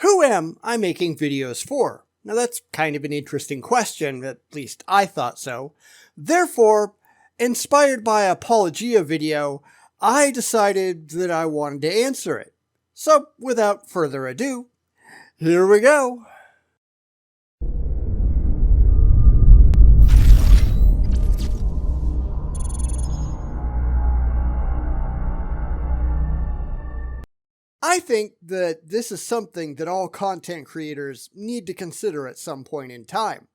Who am I making videos for? Now that's kind of an interesting question, at least I thought so. Therefore, inspired by a Apologia video, I decided that I wanted to answer it. So without further ado, here we go. I think that this is something that all content creators need to consider at some point in time.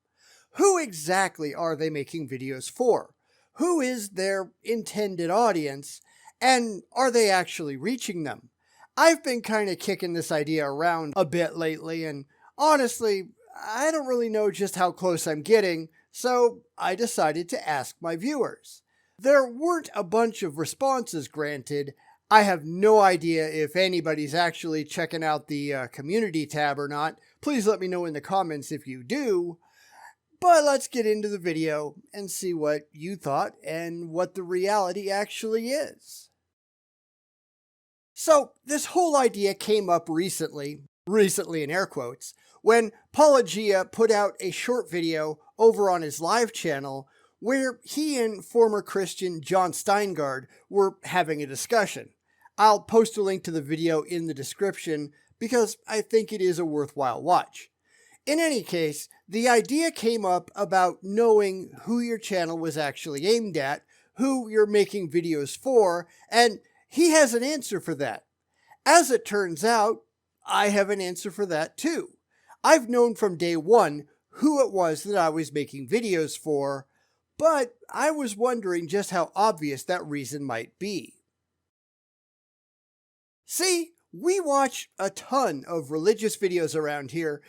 Who exactly are they making videos for? Who is their intended audience? And are they actually reaching them? I've been kind of kicking this idea around a bit lately, and honestly, I don't really know just how close I'm getting, so I decided to ask my viewers. There weren't a bunch of responses granted. I have no idea if anybody's actually checking out the community tab or not. Please let me know in the comments if you do. But let's get into the video and see what you thought and what the reality actually is. So this whole idea came up recently in air quotes, when Apologia put out a short video over on his live channel where he and former Christian John Steingard were having a discussion. I'll post a link to the video in the description because I think it is a worthwhile watch. In any case, the idea came up about knowing who your channel was actually aimed at, who you're making videos for, and he has an answer for that. As it turns out, I have an answer for that too. I've known from day one who it was that I was making videos for, but I was wondering just how obvious that reason might be. See, we watch a ton of religious videos around here,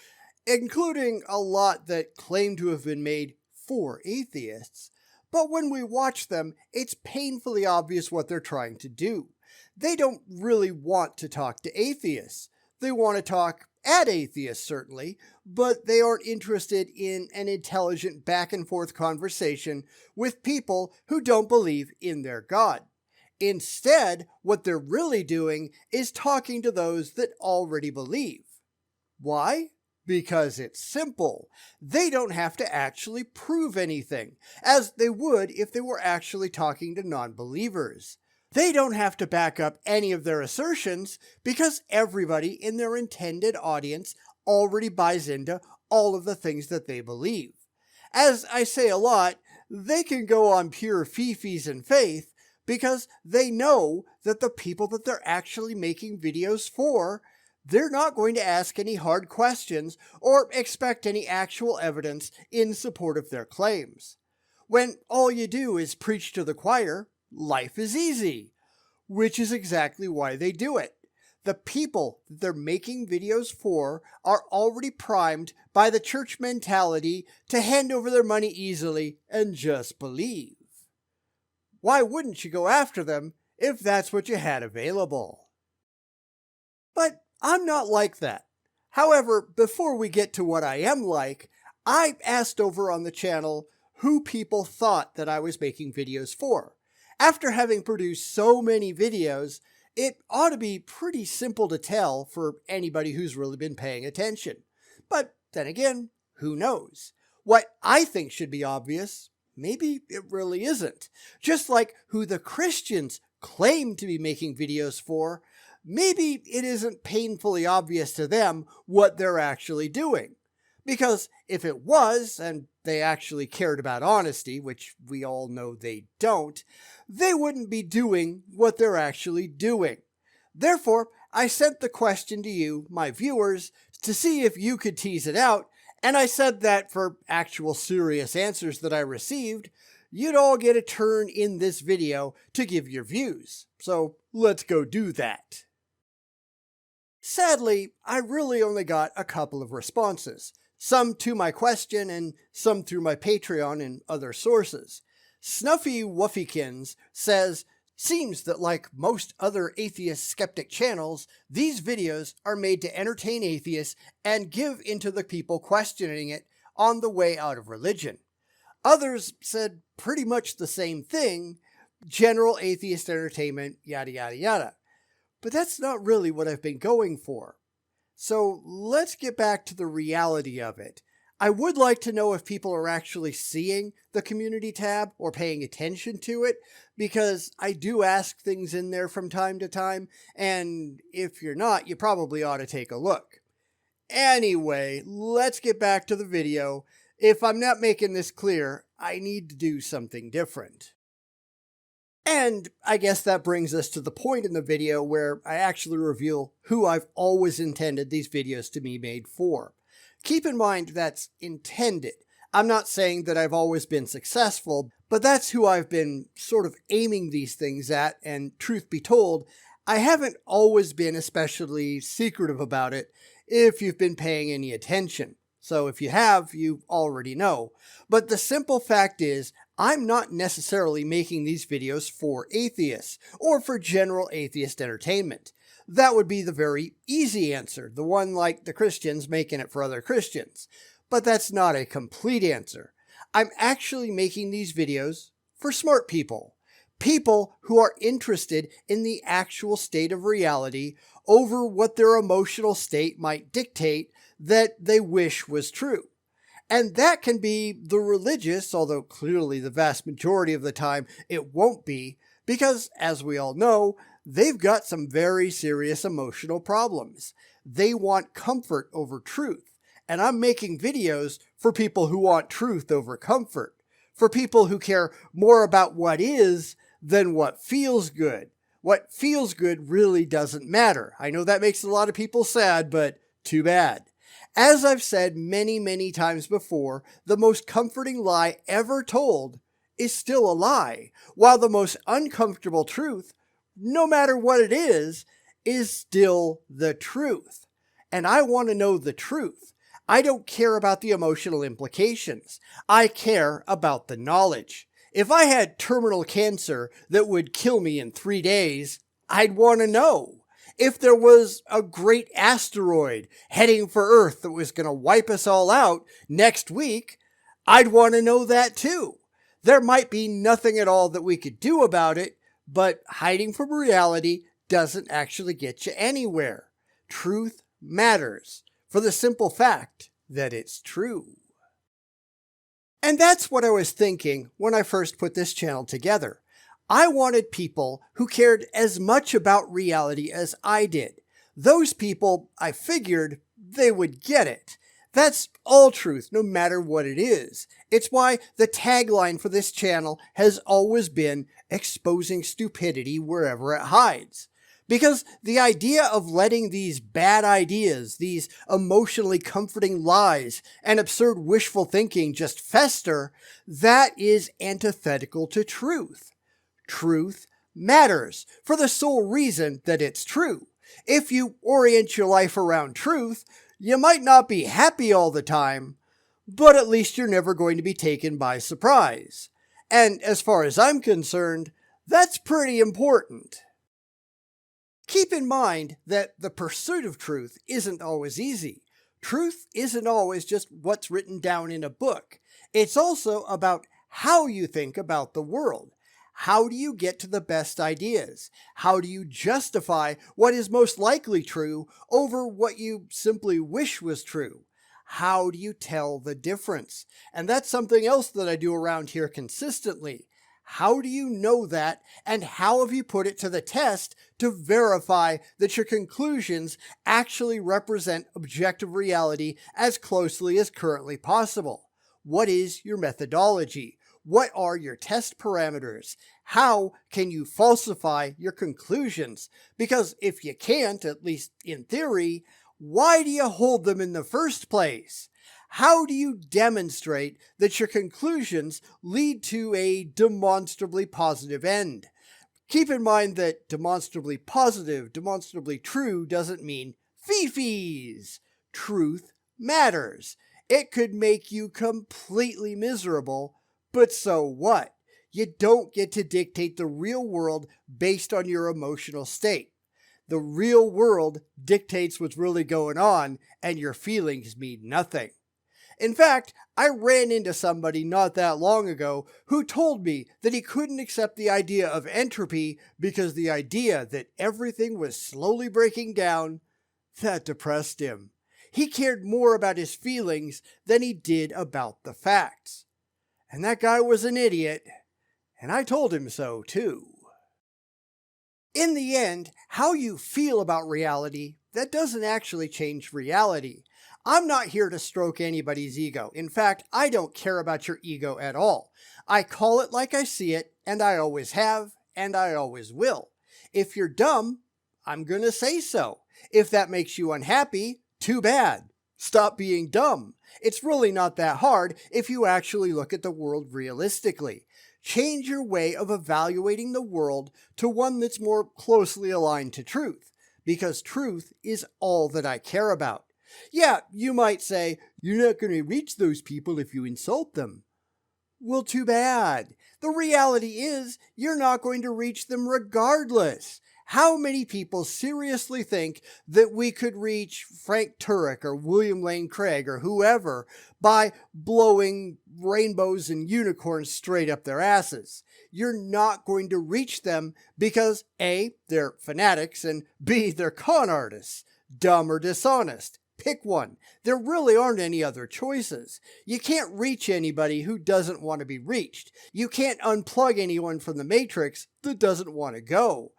including a lot that claim to have been made for atheists. But when we watch them, it's painfully obvious what they're trying to do. They don't really want to talk to atheists. They want to talk at atheists, certainly, but they aren't interested in an intelligent back and forth conversation with people who don't believe in their God. Instead, what they're really doing is talking to those that already believe. Why? Because it's simple. They don't have to actually prove anything, as they would if they were actually talking to non-believers. They don't have to back up any of their assertions because everybody in their intended audience already buys into all of the things that they believe. As I say a lot, they can go on pure fifis and faith because they know that the people that they're actually making videos for, they're not going to ask any hard questions or expect any actual evidence in support of their claims. When all you do is preach to the choir, life is easy, which is exactly why they do it. The people that they're making videos for are already primed by the church mentality to hand over their money easily and just believe. Why wouldn't you go after them if that's what you had available? But I'm not like that. However, before we get to what I am like, I asked over on the channel who people thought that I was making videos for. After having produced so many videos, it ought to be pretty simple to tell for anybody who's really been paying attention. But then again, who knows? What I think should be obvious, maybe it really isn't. Just like who the Christians claim to be making videos for, maybe it isn't painfully obvious to them what they're actually doing. Because if it was, and they actually cared about honesty, which we all know they don't, they wouldn't be doing what they're actually doing. Therefore, I sent the question to you, my viewers, to see if you could tease it out, and I said that for actual serious answers that I received, you'd all get a turn in this video to give your views. So let's go do that. Sadly, I really only got a couple of responses. Some to my question and some through my Patreon and other sources. Snuffy Wuffykins says, seems that like most other atheist skeptic channels, these videos are made to entertain atheists and give into the people questioning it on the way out of religion. Others said pretty much the same thing, general atheist entertainment, yada yada yada. But that's not really what I've been going for. So let's get back to the reality of it. I would like to know if people are actually seeing the community tab or paying attention to it, because I do ask things in there from time to time, and if you're not, you probably ought to take a look. Anyway, let's get back to the video. If I'm not making this clear, I need to do something different. And I guess that brings us to the point in the video where I actually reveal who I've always intended these videos to be made for. Keep in mind that's intended. I'm not saying that I've always been successful, but that's who I've been sort of aiming these things at, and truth be told, I haven't always been especially secretive about it if you've been paying any attention. So if you have, you already know. But the simple fact is, I'm not necessarily making these videos for atheists or for general atheist entertainment. That would be the very easy answer, the one like the Christians making it for other Christians. But that's not a complete answer. I'm actually making these videos for smart people. People who are interested in the actual state of reality over what their emotional state might dictate that they wish was true. And that can be the religious, although clearly the vast majority of the time it won't be, because as we all know, they've got some very serious emotional problems. They want comfort over truth. And I'm making videos for people who want truth over comfort, for people who care more about what is than what feels good. What feels good really doesn't matter. I know that makes a lot of people sad, but too bad. As I've said many, many times before, the most comforting lie ever told is still a lie, while the most uncomfortable truth, no matter what it is still the truth. And I want to know the truth. I don't care about the emotional implications. I care about the knowledge. If I had terminal cancer that would kill me in 3 days, I'd want to know. If there was a great asteroid heading for Earth that was going to wipe us all out next week, I'd want to know that too. There might be nothing at all that we could do about it, but hiding from reality doesn't actually get you anywhere. Truth matters, for the simple fact that it's true. And that's what I was thinking when I first put this channel together. I wanted people who cared as much about reality as I did. Those people, I figured, they would get it. That's all truth, no matter what it is. It's why the tagline for this channel has always been exposing stupidity wherever it hides. Because the idea of letting these bad ideas, these emotionally comforting lies, and absurd wishful thinking just fester, that is antithetical to truth. Truth matters for the sole reason that it's true. If you orient your life around truth, you might not be happy all the time, but at least you're never going to be taken by surprise. And as far as I'm concerned, that's pretty important. Keep in mind that the pursuit of truth isn't always easy. Truth isn't always just what's written down in a book. It's also about how you think about the world. How do you get to the best ideas? How do you justify what is most likely true over what you simply wish was true? How do you tell the difference? And that's something else that I do around here consistently. How do you know that, and how have you put it to the test to verify that your conclusions actually represent objective reality as closely as currently possible? What is your methodology? What are your test parameters? How can you falsify your conclusions? Because if you can't, at least in theory, why do you hold them in the first place? How do you demonstrate that your conclusions lead to a demonstrably positive end? Keep in mind that demonstrably positive, demonstrably true doesn't mean fee-fees. Truth matters. It could make you completely miserable, but so what? You don't get to dictate the real world based on your emotional state. The real world dictates what's really going on, and your feelings mean nothing. In fact, I ran into somebody not that long ago who told me that he couldn't accept the idea of entropy because the idea that everything was slowly breaking down, That depressed him. He cared more about his feelings than he did about the facts. And that guy was an idiot, and I told him so too. In the end, how you feel about reality, that doesn't actually change reality. I'm not here to stroke anybody's ego. In fact, I don't care about your ego at all. I call it like I see it, and I always have, and I always will. If you're dumb, I'm going to say so. If that makes you unhappy, too bad. Stop being dumb. It's really not that hard if you actually look at the world realistically. Change your way of evaluating the world to one that's more closely aligned to truth, because truth is all that I care about. Yeah, you might say, you're not going to reach those people if you insult them. Well, too bad. The reality is, you're not going to reach them regardless. How many people seriously think that we could reach Frank Turek or William Lane Craig or whoever by blowing rainbows and unicorns straight up their asses? You're not going to reach them because A, they're fanatics, and B, they're con artists, dumb or dishonest. Pick one. There really aren't any other choices. You can't reach anybody who doesn't want to be reached. You can't unplug anyone from the Matrix that doesn't want to go.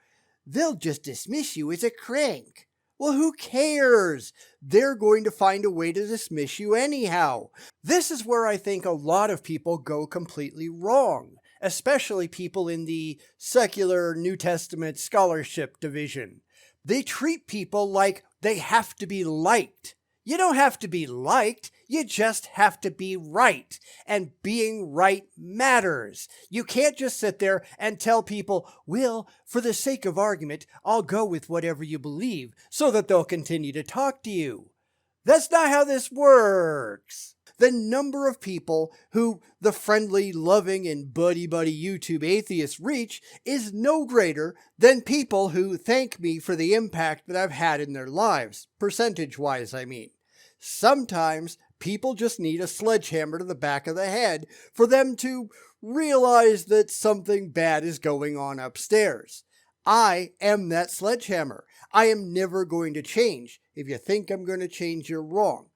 They'll just dismiss you as a crank. Well, who cares? They're going to find a way to dismiss you anyhow. This is where I think a lot of people go completely wrong, especially people in the secular New Testament scholarship division. They treat people like they have to be liked. You don't have to be liked, you just have to be right. And being right matters. You can't just sit there and tell people, well, for the sake of argument, I'll go with whatever you believe, so that they'll continue to talk to you. That's not how this works. The number of people who the friendly, loving, and buddy-buddy YouTube atheists reach is no greater than people who thank me for the impact that I've had in their lives, percentage-wise, I mean. Sometimes people just need a sledgehammer to the back of the head for them to realize that something bad is going on upstairs. I am that sledgehammer. I am never going to change. If you think I'm going to change, you're wrong.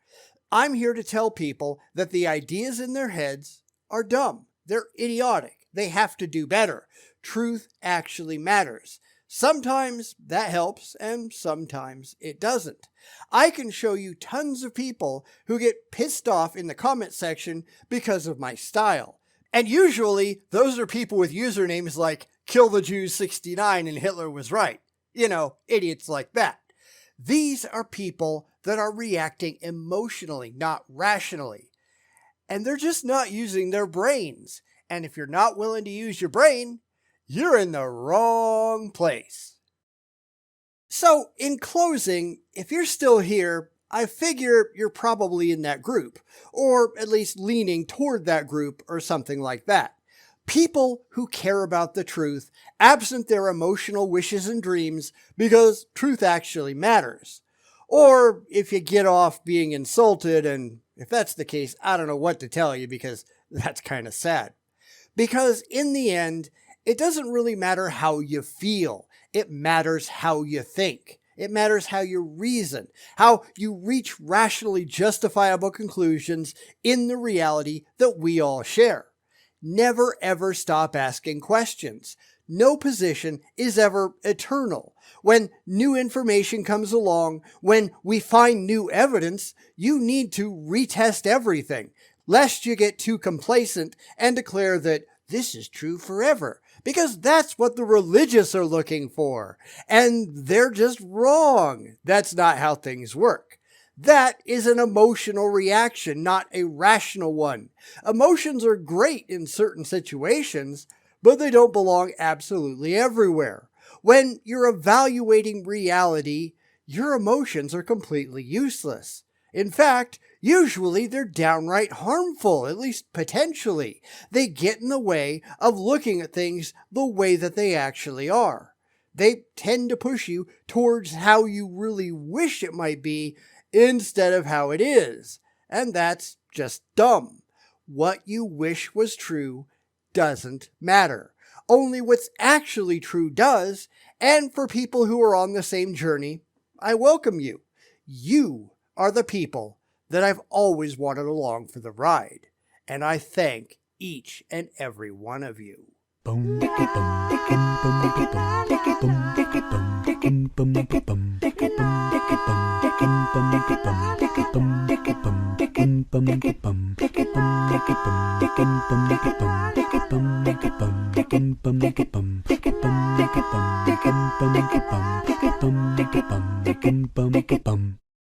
I'm here to tell people that the ideas in their heads are dumb. They're idiotic. They have to do better. Truth actually matters. Sometimes that helps, and sometimes it doesn't. I can show you tons of people who get pissed off in the comment section because of my style. And usually, those are people with usernames like Kill the Jews 69 and Hitler was right. You know, idiots like that. These are people that are reacting emotionally, not rationally. And they're just not using their brains. And if you're not willing to use your brain, you're in the wrong place. So, in closing, if you're still here, I figure you're probably in that group, or at least leaning toward that group or something like that. People who care about the truth, absent their emotional wishes and dreams, because truth actually matters. Or if you get off being insulted, and if that's the case, I don't know what to tell you because that's kind of sad. Because in the end, it doesn't really matter how you feel. It matters how you think. It matters how you reason, how you reach rationally justifiable conclusions in the reality that we all share. Never ever stop asking questions. No position is ever eternal. When new information comes along, when we find new evidence, you need to retest everything, lest you get too complacent and declare that this is true forever. Because that's what the religious are looking for. And they're just wrong. That's not how things work. That is an emotional reaction, not a rational one. Emotions are great in certain situations, but they don't belong absolutely everywhere. When you're evaluating reality, your emotions are completely useless. In fact, usually they're downright harmful, at least potentially. They get in the way of looking at things the way that they actually are. They tend to push you towards how you really wish it might be instead of how it is. And that's just dumb. What you wish was true doesn't matter. Only what's actually true does, and for people who are on the same journey, I welcome you. You are the people that I've always wanted along for the ride, and I thank each and every one of you.